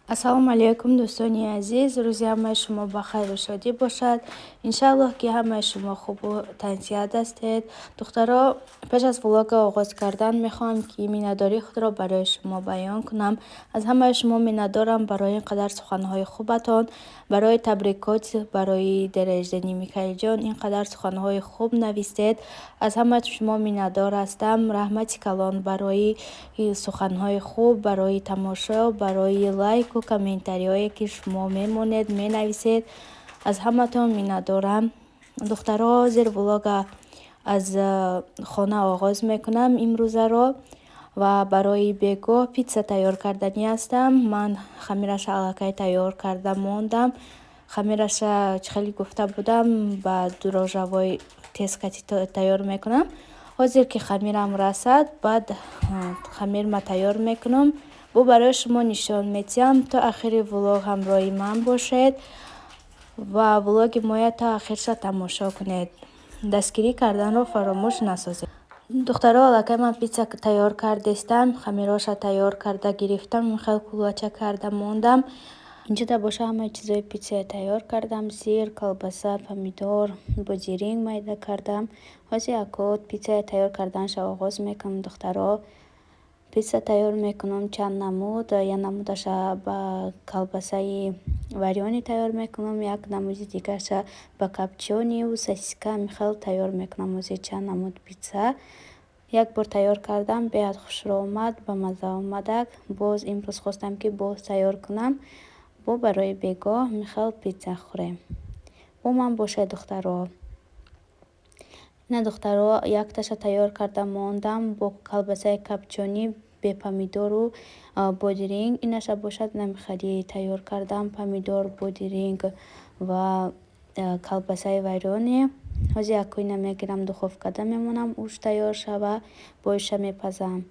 ассалому алайкум дӯстони азиз, рӯзи ҳамаи шумо ба хайру шодӣ бошад. Иншаллоҳ ки ҳамаи шумо хубу тансият ҳастед. духтаро, пеш аз влога оғоз кардан мехоҳам ки миннатдории худро барои шумо баён кунам. аз ҳамаи шумо миннатдорам барои ин қадар суханҳои хубатон, барои табрикот, барои дераждани Микаилҷон ин қадар суханҳои хуб навистед. аз ҳамаи шумо миннатдор ҳастам. раҳмати калон барои суханҳои хуб, барои тамошо, барои лайку комментариҳое ки шумо мемонед, менависед. аз ҳаматон миннатдорам. духтаро, ҳозир влога аз хона оғоз мекунам имрӯзаро ва барои бегоҳ питса тайёр карданӣ ҳастам. ман хамираша аллакай тайёр карда мондам. хамираша хеле гуфта будам ба дрожжавои тескати тайёр мекунам. ҳозир ки хамирам расад, баъд хамирма тайёр мекунам. бо барои шумо нишон медиҳам. то ахири влог ҳамроҳи ман бошед ва влоги моя то ахирша тамошо кунед. дастгирӣ карданро фаромӯш насозед. духтаро, аллакай ман питса тайёр кардистам. хамироша тайёр карда гирифтам. хел кулача карда мондам. инҷода боша ҳамаи чизои питсаи тайёр кардам. сир, колбаса, помидор, бодиринг майда кардам. ҳозир акот питсаи тайёр карданша оғоз мекунам. духтаро, питса тайёр мекунам. чанд намуд, як намудаша ба колбасаи варёнӣ тайёр мекунам, як намуди дигарша ба копчёнию сосиска михел тайёр мекунам. ҳозир чанд намуд питса як бор тайёр кардам, беҳад хушро омад, ба мазза омадак. боз имрӯз хостам ки боз тайёр кунам. бо барои бегоҳ михел питса хӯрем. бо ман бошед духтаро. ина духтаро, якташа тайёр карда мондам бо колбасаи копчёнӣ бе помидору бодиринг. инаша бошад намехали тайёр кардам. помидор, бодиринг ва колбасаи варёнӣ. ҳозир акоина мегирам, духовкада мемонам уш тайёр шава, боиша мепазам.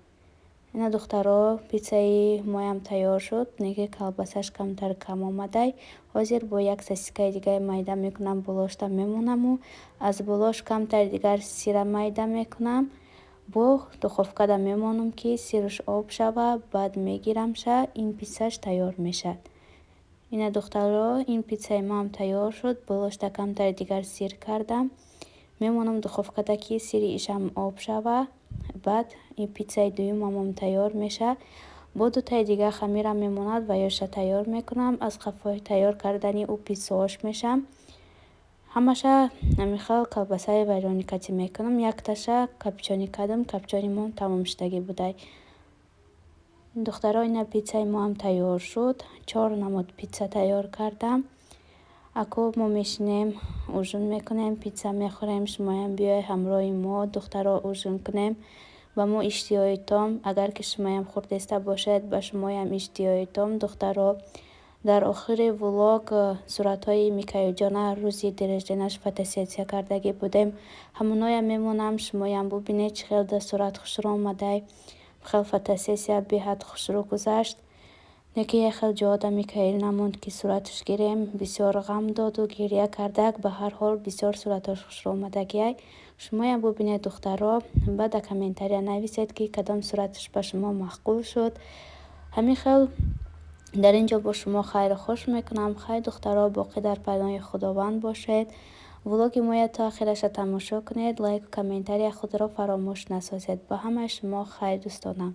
ина духтаро, питсаи моям тайёр шуд. неги колбасаш камтар кам омадай. ҳозир бо як сосискаи дигари майда мекунам, болошта мемонаму аз болош камтар дигар сира майда мекунам. бо духовкада мемонам ки сираш об шава, баъд мегирамша. ин питсаш тайёр мешад. ина духтаро, ин питсаи моам тайёр шуд. болошта камтар дигар сир кардам. мемонам духовкада ки сири ишам об шава. баъд ин питсаи дуюмамам тайёр мешад. бо дутаи дигар хамирам мемонад ва ёша тайёр мекунам. аз хафои тайёр кардани ӯ писош мешам. ҳамаша намихел колбасаи варёнӣ катӣ мекунам. якташа копчёнӣ кардам. копчёни моам тамом шудагӣ будай. духтаро, ина питсаи моам тайёр шуд. 4 намуд питса тайёр кардам. аку мо мешинем, ужин мекунем, питса мехӯрем. шумоям биёй ҳамроҳи мо духтаро ужин кунем. ба мо иштиёитом. агар ки шумоям хурдеста бошед, ба шумоям иштиёитом. духтаро, дар охири влог суратҳои Микаилҷона рӯзи деражданаш фотосессия кардагӣ будем. ҳамоноям мемонам. шумоям бубинед чӣ хел сурат хушро омадай. хел фотосессия беҳад хушрӯ гузашт. неки як хел ҷода Микаил намонд ки сураташ гирем. бисёр ғам доду гирия кардак. ба ҳар ҳол бисёр сураташ хушро омадагиай. шумоям бубинед духтаро. баъда комментария нависед ки кадом сураташ ба шумо маъқул шуд. ҳамин хел дар ин ҷо бо шумо хайру хуш мекунам. хай духтаро, боқӣ дар паноҳи худованд бошед. влоги моя то ахираша тамошо кунед. лайку комментария худро фаромӯш насозед. ба ҳамаи шумо хайр дӯстонам.